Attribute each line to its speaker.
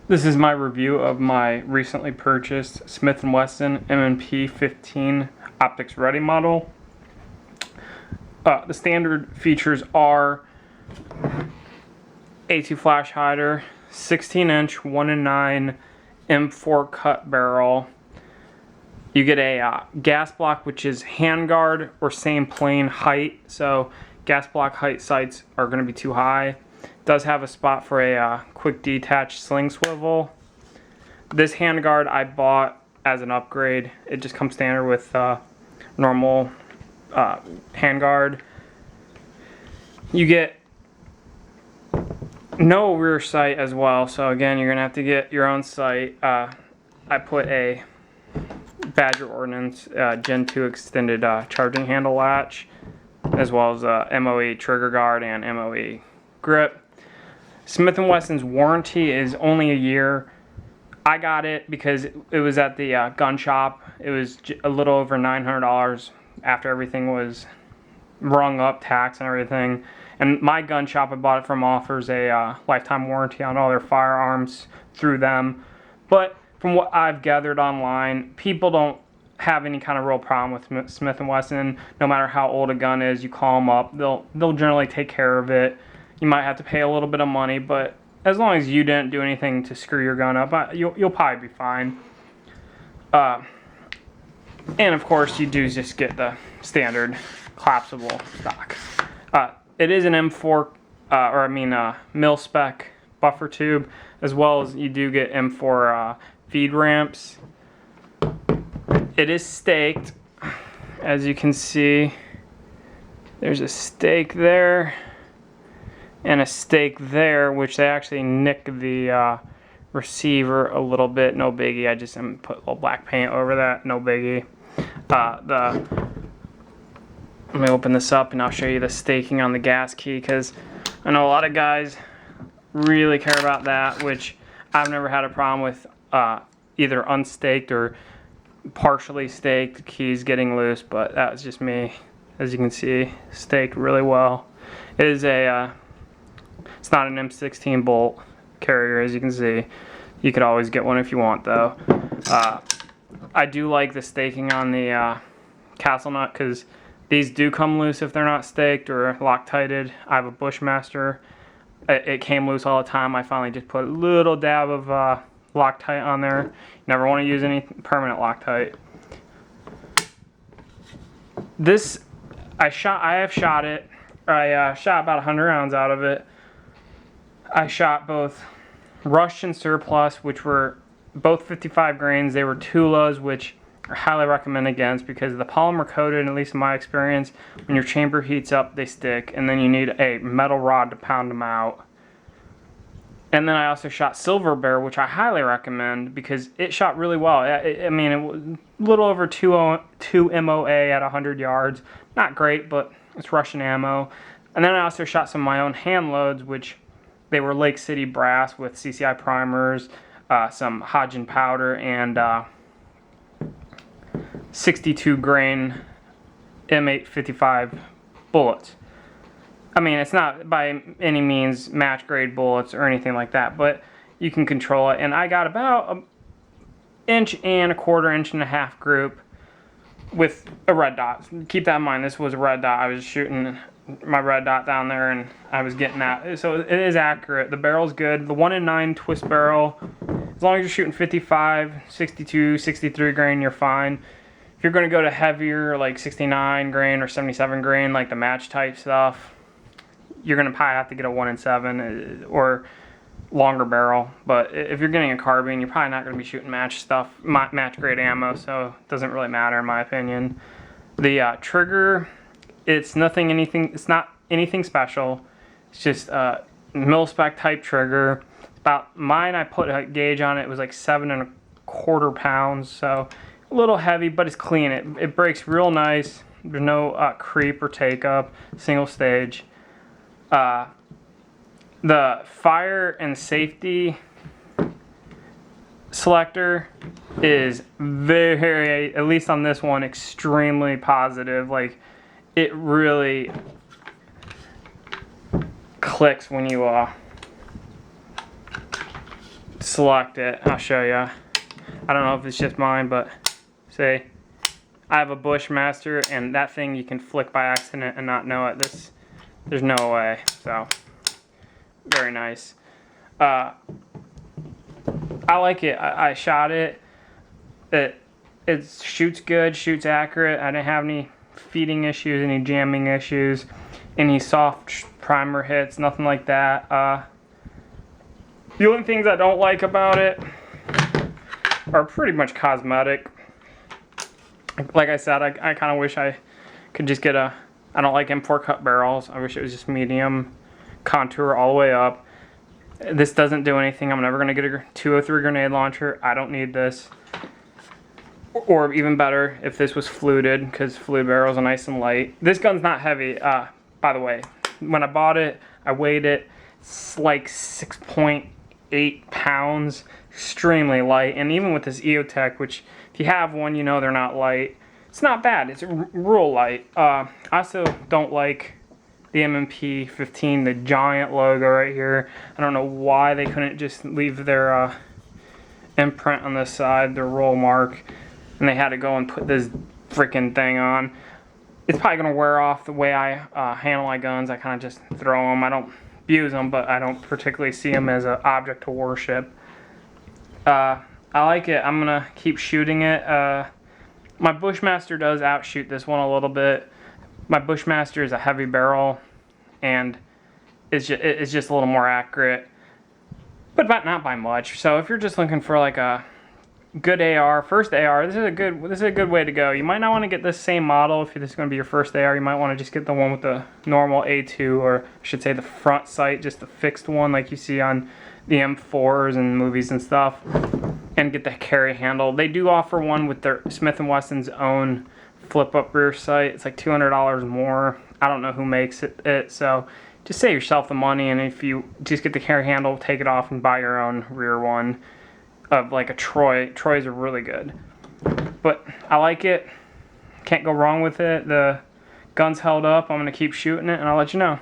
Speaker 1: This is my review of my recently purchased Smith & Wesson M&P15 Optics Ready model. The standard features are A2 flash hider, 16-inch 1-9 M4 cut barrel. You get a gas block, which is handguard or same plane height. So gas block height sights are going to be too high. Does have a spot for a quick detach sling swivel. This handguard I bought as an upgrade. It just comes standard with normal handguard. You get no rear sight as well, so again you're gonna have to get your own sight. I put a Badger Ordnance Gen 2 extended charging handle latch, as well as MOE trigger guard and MOE grip. Smith & Wesson's warranty is only a year. I got it because it was at the gun shop. It was a little over $900 after everything was rung up, tax and everything. And my gun shop I bought it from offers a lifetime warranty on all their firearms through them. But from what I've gathered online, people don't have any kind of real problem with Smith & Wesson. No matter how old a gun is, you call them up, they'll generally take care of it. You might have to pay a little bit of money, but as long as you didn't do anything to screw your gun up, you'll probably be fine. And of course, you do just get the standard collapsible stock. It is an M4, mil spec buffer tube, as well as you do get M4 feed ramps. It is staked, as you can see. There's a stake there and a stake there, which they actually nick the receiver a little bit. No biggie. I just put a little black paint over that. No biggie. Let me open this up and I'll show you the staking on the gas key, because I know a lot of guys really care about that, which I've never had a problem with either unstaked or partially staked keys getting loose, but that was just me. As you can see, staked really well. It is it's not an M16 bolt carrier, as you can see. You could always get one if you want, though. I do like the staking on the castle nut, because these do come loose if they're not staked or Loctited. I have a Bushmaster. It came loose all the time. I finally just put a little dab of Loctite on there. You never want to use any permanent Loctite. This, I have shot it. I shot about 100 rounds out of it. I shot both Rush and Surplus, which were both 55 grains. They were Tulas, which I highly recommend against, because the polymer coated, at least in my experience, when your chamber heats up, they stick, and then you need a metal rod to pound them out. And then I also shot Silver Bear, which I highly recommend because it shot really well. It was a little over 2 MOA at 100 yards. Not great, but it's Russian ammo. And then I also shot some of my own hand loads, which they were Lake City brass with CCI primers, some Hodgin powder, and 62 grain M855 bullets. I mean, it's not by any means match grade bullets or anything like that, but you can control it. And I got about an 1.25 inch group with a red dot. Keep that in mind, this was a red dot. I was shooting my red dot down there and I was getting that. So it is accurate. The barrel's good. The 1-9 twist barrel, as long as you're shooting 55, 62, 63 grain, you're fine. If you're going to go to heavier, like 69 grain or 77 grain, like the match type stuff, you're going to probably have to get a 1-7 or longer barrel. But if you're getting a carbine, you're probably not going to be shooting match grade ammo, so it doesn't really matter in my opinion. The trigger, it's not anything special. It's just a mil-spec type trigger. About mine, I put a gauge on it. It was like 7.25 pounds, so a little heavy, but it's clean. It breaks real nice. There's no creep or take up. Single stage. The fire and safety selector is very, at least on this one, extremely positive. Like, it really clicks when you select it. I'll show you. I don't know if it's just mine, but say I have a Bushmaster, and that thing you can flick by accident and not know it. There's no way. So very nice. I like it. I shot it. It shoots good, shoots accurate. I didn't have any feeding issues, any jamming issues, any soft primer hits, nothing like that. The only things I don't like about it are pretty much cosmetic. Like I said, I kind of wish I could just get I don't like import cut barrels. I wish it was just medium contour all the way up. This doesn't do anything. I'm never going to get a 203 grenade launcher. I don't need this. Or even better, if this was fluted, because fluted barrels are nice and light. This gun's not heavy, by the way. When I bought it, I weighed it. It's like 6.8 pounds. Extremely light. And even with this EOTech, which if you have one, you know they're not light. It's not bad. It's real light. I also don't like the M&P15, the giant logo right here. I don't know why they couldn't just leave their imprint on the side, their roll mark, and they had to go and put this freaking thing on. It's probably going to wear off the way I handle my guns. I kind of just throw them. I don't abuse them, but I don't particularly see them as an object to worship. I like it. I'm going to keep shooting it. My Bushmaster does outshoot this one a little bit. My Bushmaster is a heavy barrel, and it's just a little more accurate, but not by much. So if you're just looking for like a good AR, first AR, this is a good way to go. You might not want to get this same model if this is going to be your first AR. You might want to just get the one with the normal A2, or I should say the front sight, just the fixed one like you see on the M4s and movies and stuff, and get the carry handle. They do offer one with their Smith & Wesson's own flip-up rear sight. It's like $200 more. I don't know who makes it, so just save yourself the money, and if you just get the carry handle, take it off and buy your own rear one of like a Troy. Troys are really good. But I like it. Can't go wrong with it. The gun's held up. I'm going to keep shooting it, and I'll let you know.